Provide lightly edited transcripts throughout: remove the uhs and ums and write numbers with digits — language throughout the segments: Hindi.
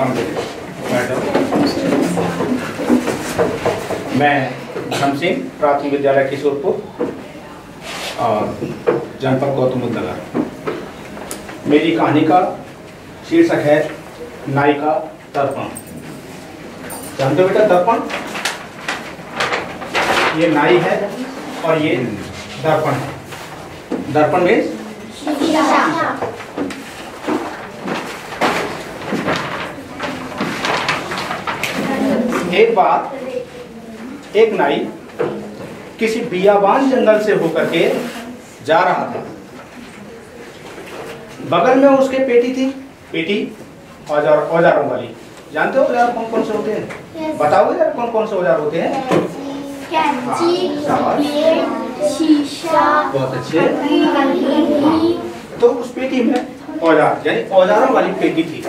प्रणाम देते। मैं धर्म सिंह, प्राथमिक विद्यालय किशोरपुर और जनपद गौतम बुद्ध नगर। मेरी कहानी का शीर्षक है नाई का दर्पण। जानते हो बेटा दर्पण? ये नाई है और ये दर्पण है। दर्पण मीन्स एक बार एक नाई किसी बियाबान जंगल से होकर के जा रहा था। बगल में उसके पेटी थी। पेटी औजारों वाली। जानते हो औजार कौन कौन से होते हैं? बताओगे यार कौन कौन से औजार होते हैं? कैंची, प्लेट, शीशा। बहुत अच्छे। तो उस पेटी में औजार यानी औजारों वाली पेटी थी।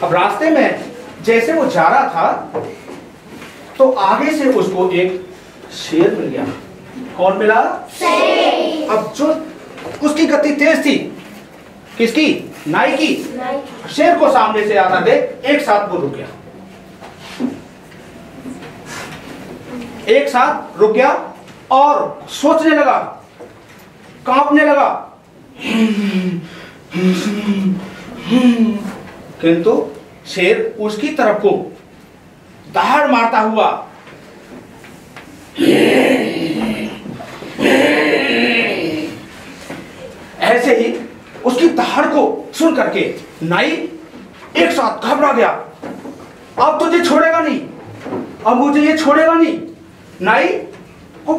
अब रास्ते में जैसे वो जा रहा था तो आगे से उसको एक शेर मिल गया। कौन मिला? शेर। अब जो उसकी गति तेज थी, किसकी? नाई की। शेर को सामने से आता देख एक साथ वो रुक गया। एक साथ रुक गया और सोचने लगा, कांपने लगा। किंतु शेर उसकी तरफ को दहाड़ मारता हुआ ऐसे ही उसकी दहाड़ को सुन करके नाई एक साथ घबरा गया। अब तुझे छोड़ेगा नहीं, अब मुझे ये छोड़ेगा नहीं। नाई को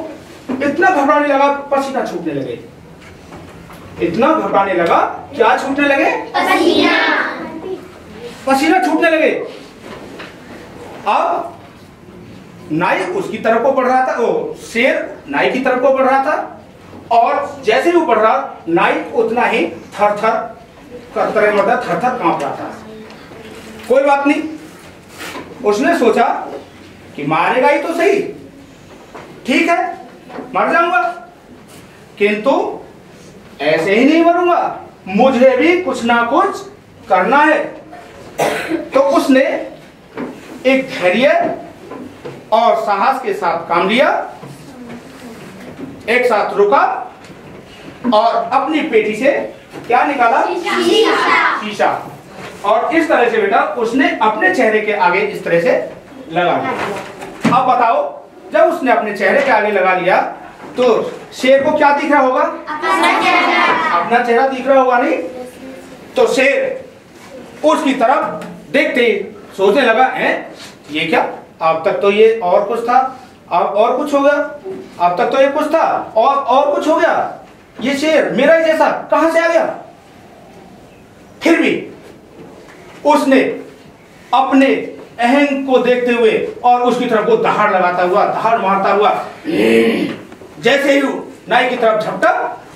इतना घबराने लगा, पसीना छूटने लगे। इतना घबराने लगा, क्या छूटने लगे? पसीना छूटने लगे। अब नाई उसकी तरफ को बढ़ रहा था, शेर नाई की तरफ को बढ़ रहा था और जैसे ही वो बढ़ रहा, नाई उतना ही थर-थर करते मतलब थर-थर कांप रहा था। कोई बात नहीं, उसने सोचा कि मारेगा ही तो सही, ठीक है मर जाऊंगा, किंतु ऐसे ही नहीं मरूंगा, मुझे भी कुछ ना कुछ करना है। तो उसने एक धैर्य और साहस के साथ काम लिया। एक साथ रुका और अपनी पेटी से क्या निकाला? शीशा। और इस तरह से बेटा उसने अपने चेहरे के आगे इस तरह से लगा लिया। अब बताओ, जब उसने अपने चेहरे के आगे लगा लिया तो शेर को क्या दिख रहा होगा? अपना चेहरा दिख रहा होगा नहीं? तो शेर उसकी तरफ देखते सोचने लगा, है ये क्या? अब तक तो ये और कुछ था, अब और कुछ हो गया। अब तक तो ये कुछ था और कुछ हो गया। ये शेर मेरा ही जैसा कहां से आ गया? फिर भी उसने अपने अहंग को देखते हुए और उसकी तरफ को दहाड़ लगाता हुआ, दहाड़ मारता हुआ जैसे ही नाई की तरफ झपटा,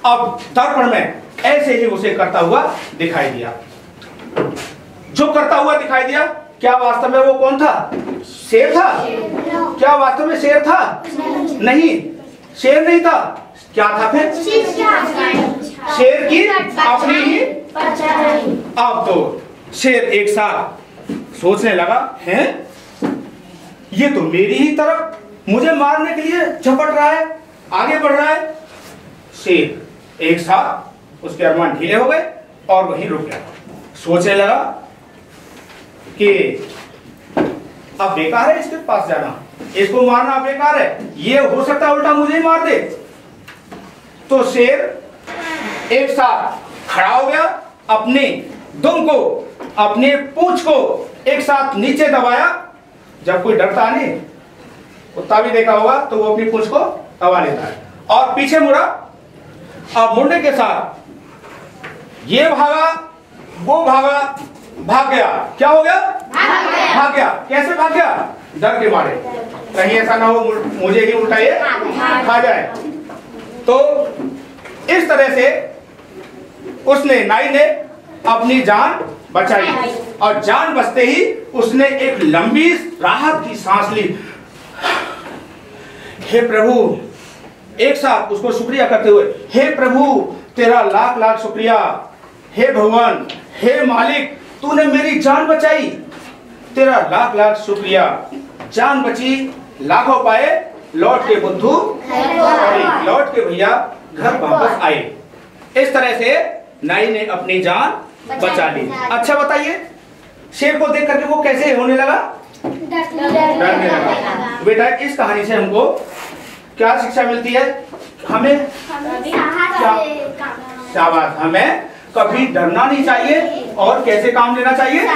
अब दर्पण में ऐसे ही उसे करता हुआ दिखाई दिया। जो करता हुआ दिखाई दिया, क्या वास्तव में वो कौन था? शेर था? क्या वास्तव में शेर था? नहीं, शेर नहीं था। क्या था फिर? शेर की अपनी ही। अब तो शेर एक साथ सोचने लगा, है ये तो मेरी ही तरफ मुझे मारने के लिए झपट रहा है, आगे बढ़ रहा है। शेर एक साथ उसके अरमान ढीले हो गए और वहीं रुक गया। सोचने लगा कि अब बेकार है इसके पास जाना, इसको मारना बेकार है, ये हो सकता है उल्टा मुझे ही मार दे। तो शेर एक साथ खड़ा हो गया, अपनी दुम को, अपने पूंछ को एक साथ नीचे दबाया। जब कोई डरता नहीं, कुत्ता भी देखा होगा तो वो अपनी पूंछ को दबा लेता है और पीछे मुड़ा। अब मुड़ने के साथ ये भागा, वो भागा, भाग गया। क्या हो गया? भाग गया। कैसे भाग गया? डर के मारे, कहीं ऐसा ना हो मुझे ही उल्टा ये खा जाए। तो इस तरह से उसने, नाई ने अपनी जान बचाई और जान बचते ही उसने एक लंबी राहत की सांस ली। हे प्रभु, एक साथ उसको शुक्रिया करते हुए, हे प्रभु तेरा लाख लाख शुक्रिया, हे भगवान, हे मालिक, तूने मेरी जान बचाई, तेरा लाख लाख शुक्रिया। जान बची लाखों पाए, लौट के बुद्धू लौट के भैया घर वापस आए। इस तरह से नाई ने अपनी जान बचा ली। अच्छा बताइए, शेर को देख करके वो कैसे होने लगा? डरने लगा। बेटा इस कहानी से हमको क्या शिक्षा मिलती है? हमें शाबाश, हमें कभी डरना नहीं चाहिए और कैसे काम लेना चाहिए?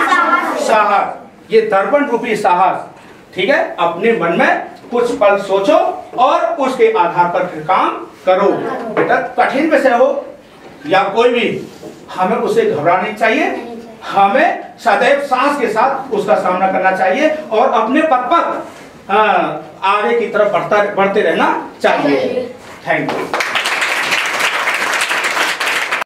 साहस। ये दर्पण रूपी साहस, ठीक है। अपने मन में कुछ पल सोचो और उसके आधार पर फिर काम करो। बेटा कठिन विषय हो या कोई भी, हमें उसे घबराना नहीं चाहिए, हमें सदैव साहस के साथ उसका सामना करना चाहिए और अपने पथ पर आगे की तरफ बढ़ते रहना चाहिए। Thank you.